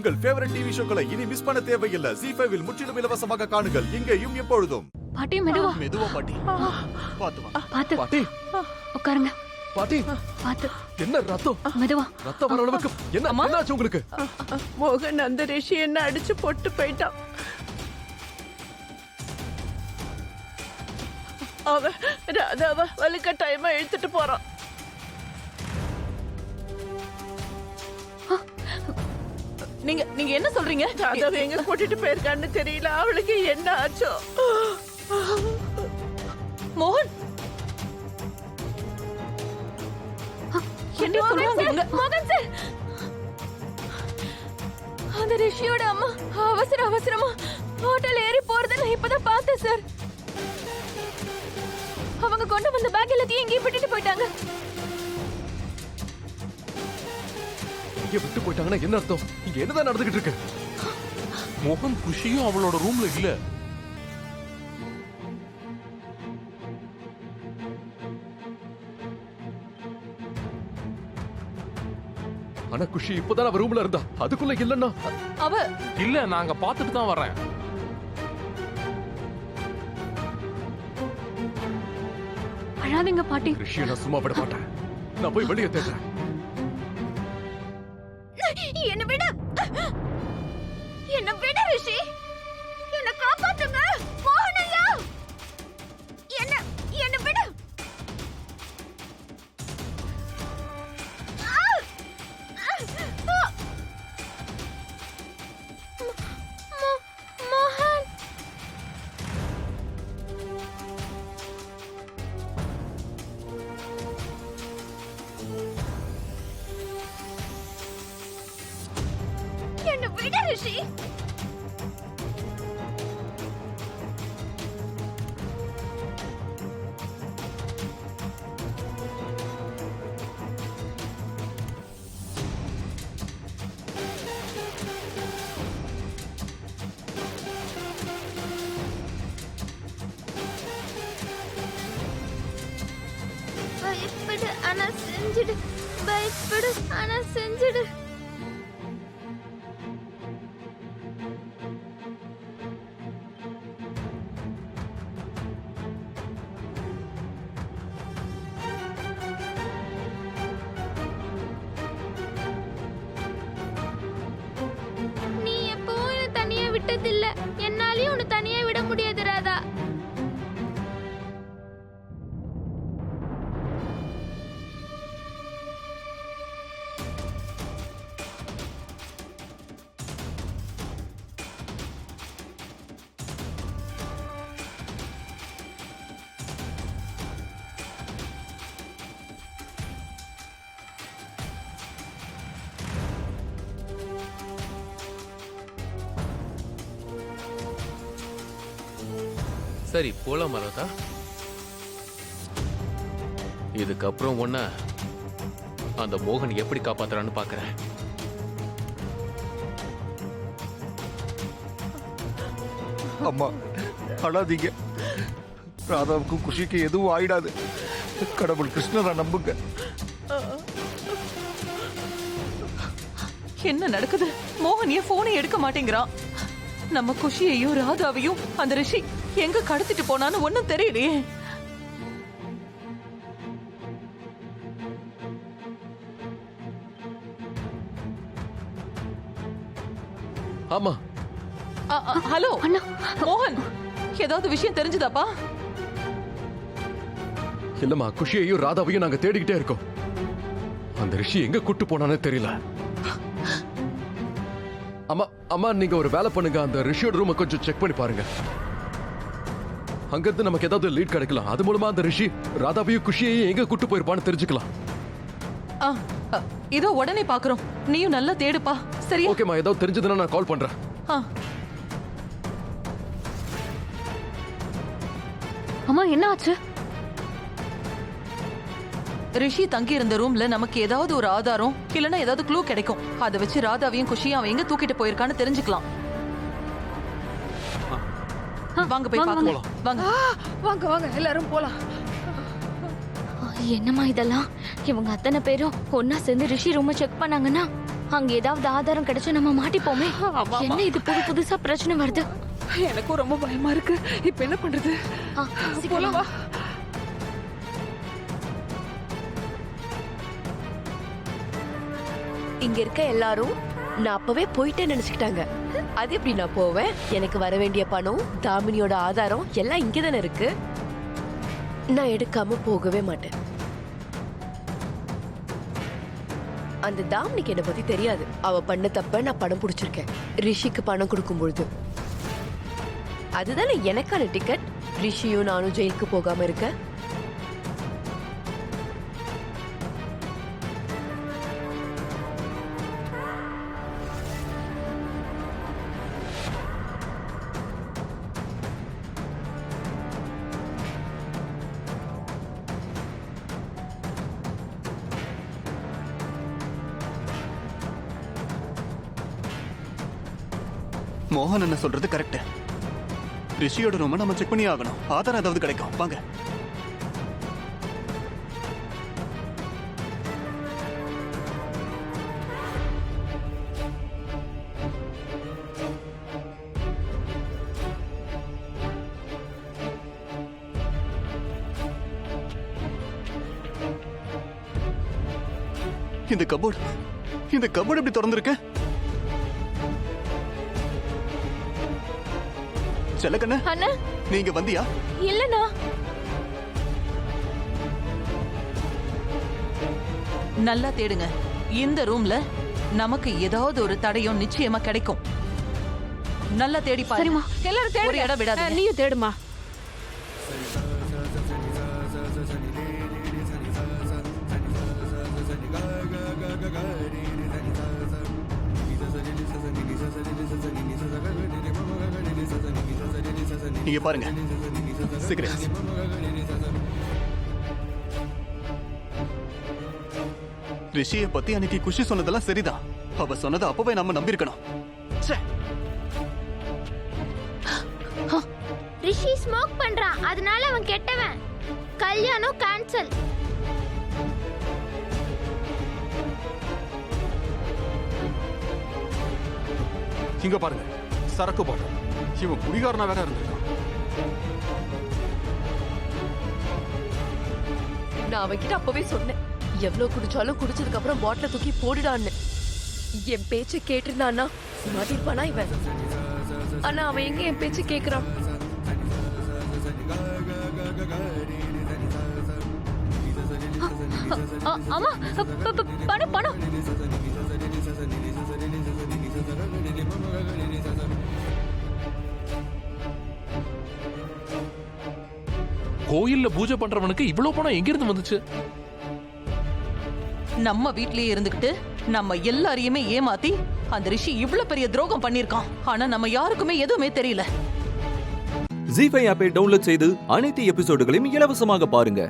உங்கள் favourite TV ஷோக்களை இனி miss பண்ண தேவையில்லை. ZEE5 இல் முற்றிலும் இலவசமாக காணுங்கள். இங்கேயும் எப்பொழுதும். பாட்டி மெதுவா மெதுவா பாட்டி. பாத்து வா. பாத்து பாட்டி உட்காருங்க. பாட்டி பாத்து என்ன ரத்தம் மெதுவா. ரத்தம் வர அளவுக்கு என்னாச்சு உங்களுக்கு? மோகன் அந்த ரிஷி என்ன அடிச்சு போட்டு போயிட்டான். அவ ராதாவ வலுக்கட்டாயமா இழுத்துட்டு போறான். நீங்க என்ன சொல்றீங்க? ராதாவை எங்க கூட்டிட்டு போயிருக்கான்னு தெரியல. அவளுக்கு என்ன ஆச்சோ? மோகன் என்ன சொல்றாங்க? மோகன் சார், அந்த ரிஷியோட அம்மா அவசரமா ஹோட்டல் ஏறி போறத நான் இப்பதான் பார்த்தேன் சார். அவங்க கொண்டு வந்த பேக் எல்லாத்தையும் எங்கேயும் விட்டுட்டு போயிட்டாங்க. இங்க விட்டு போயிட்டாங்கன்னா என்ன அர்த்தம்? இங்க என்னதான் நடந்துகிட்டு இருக்கு? மோகன் குஷியும் அவளோட ரூம்ல இல்ல. ஆனா குஷி இப்பதான் அவ ரூம்ல இருந்தா. அதுக்குள்ள இல்லன்னா அவ இல்ல, நாங்க பாத்துட்டு தான் வர்றேன். அழாதீங்க பாட்டி. ரிஷியை நான் சும்மா விட மாட்டேன். நான் போய் வெளியே தேடுறேன். என்ன விட ரிஷி, என்ன காப்பாத்துங்க. மோகனையா, என்ன விட. மோகன் என்ன விட ரிஷி. பயப்படு ஆனா செஞ்சிடு, பயப்படு ஆனா செஞ்சிடு. நீ எப்பவும் என்ன தனியா விட்டதில்ல, என்னாலயும் உன்னை தனியா விட முடியாது ராதா. சரி போலாம் ராதா. இதுக்கப்புறம் ஒன்ன அந்த மோகன் எப்படி காப்பாத்துறான்னு பாக்குறேன். அம்மா அழாதீங்க. ராதாவுக்கும் குஷிக்கு எதுவும் ஆயிடாது. கடவுள் கிருஷ்ணரை நம்புங்க. என்ன நடக்குது? மோகன் ஏன் போனை எடுக்க மாட்டேங்கிறான்? நம்ம குஷியையும் ராதாவையும் அந்த ரிஷி எங்க கடத்திட்டு போனான்னு ஒண்ணும் தெரியலையே. ஆமா. ஹலோ மோகன், ஏதாவது விஷயம் தெரிஞ்சுதாப்பா? இல்லம்மா, குஷியையும் ராதாவையும் நாங்க தேடிக்கிட்டே இருக்கோம். அந்த ரிஷி எங்க கூட்டு போனானே தெரியல. அம்மா அம்மா நீங்க ஒரு வேலை பண்ணுங்க. அந்த ரிஷியோட ரூமை கொஞ்சம் செக் பண்ணி பாருங்க. அங்கிருந்து நமக்கு ஏதாவது லீட் கிடைக்கலாம். அது மூலமா அந்த ரிஷி ராதாவையும் குஷியையும் எங்க கூட்டு போயிருப்பான்னு தெரிஞ்சுக்கலாம். இதோ உடனே பாக்குறோம். நீயும் நல்லா தேடுப்பா. சரி ஓகேமா, ஏதாவது தெரிஞ்சதுன்னா நான் கால் பண்றேன். அம்மா என்ன ஆச்சு? ரிஷி தங்கி இருந்த ரூம்ல நமக்கு ஏதாவது ஒரு ஆதாரம் இல்லனா ஏதாவது க்ளூ கிடைக்கும். அதை வச்சு ராதாவையும் குஷியும் அவன் எங்க தூக்கிட்டு போயிருக்கான்னு தெரிஞ்சுக்கலாம். வாங்க போய் பார்க்கலாம். வாங்க வாங்க வாங்க எல்லாரும் போலாம். என்னம்மா இதெல்லாம்? இவங்க அத்தனை பேரும் ஒன்னா சேர்ந்து ரிஷி ரூமை செக் பண்ணாங்கன்னா அங்க ஏதாவது ஆதாரம் கிடைச்சா நம்ம மாட்டிப்போமே. என்ன இது புதுசா பிரச்சனை வருது? எனக்கும் ரொம்ப பயமா இருக்கு. இப்ப என்ன பண்றது? போலாம் வா. இங்க இருக்க எல்லாரும் நான் அப்பவே போயிட்டேன்னு நினைச்சுக்கிட்டாங்க. அது எப்படி நான் போவேன்? எனக்கு வர வேண்டிய பணம், தாமினியோட ஆதாரம் எல்லாம் இங்கதானே இருக்கு. நான் எடுக்காம போகவே மாட்டேன். அந்த தாமினிக்கு என்ன பத்தி தெரியாது. அவ பண்ண தப்ப நான் பணம் புடிச்சிருக்கேன். ரிஷிக்கு பணம் கொடுக்கும் பொழுது அதுதானே எனக்கான டிக்கெட். ரிஷியும் நானும் ஜெயிலுக்கு போகாம இருக்க. மோகன் என்ன சொல்றது கரெக்ட். ரிஷியோட ரூமை நம்ம செக் பண்ணி ஆகணும். ஆதாரம் ஏதாவது கிடைக்கும். வாங்க. இந்த கபோர்டு எப்படி திறந்திருக்கு? செல்லக்கண்ணு, அண்ணா நீங்க வந்தியா? இல்லண்ணா. நல்லா தேடுங்க. இந்த ரூம்ல நமக்கு ஏதாவது ஒரு தடயம் நிச்சயமா கிடைக்கும். நல்லா தேடி பாருங்க. சரிம்மா, எல்லாரும் தேடுங்க. ஒரு இடம் விடாதீங்க. நீயும் தேடுமா. நீங்க பாருங்க. சிகரெட். ரிஷியை பத்தி அன்னைக்கு குஷி சொன்னதெல்லாம் சரிதான். அவ சொன்னதை அப்பவே நம்ம நம்பியிருக்கணும். ரிஷி ஸ்மோக் பண்றான், அதனால அவன் கெட்டவன். கல்யாணம் கேன்சல். இங்க பாருங்க, சரக்கு பாட்டில். இவன் குடிகாரனா வேற இருந்திருக்கான். நான் அவன்கிட்ட அப்பவே சொன்னேன், எவ்வளவு குடிச்சாலும் குடிச்சதுக்கு அப்புறம் பாட்டில தூக்கி போடுடான்னு. என் பேச்ச கேட்டிருந்தானா மாட்டிருப்பானா இவன்? ஆனா அவன் எங்க என் பேச்ச கேக்குறான்? ஆமா, பணம் பணம். கோயில்ல பூஜை பண்றவனுக்கு இவ்வளவு பணம் எங்கிருந்து வந்துச்சு? நம்ம வீட்லயே இருந்துகிட்டு நம்ம எல்லாரையுமே ஏமாத்தி அந்த ரிஷி இவ்ளோ பெரிய துரோகம் பண்ணிருக்கான். ஆனா நம்ம யாருக்குமே எதுவுமே தெரியல. ஜீ5 ஆப்பை டவுன்லோட் செய்து அனைத்து எபிசோடுகளையும் இலவசமாக பாருங்க.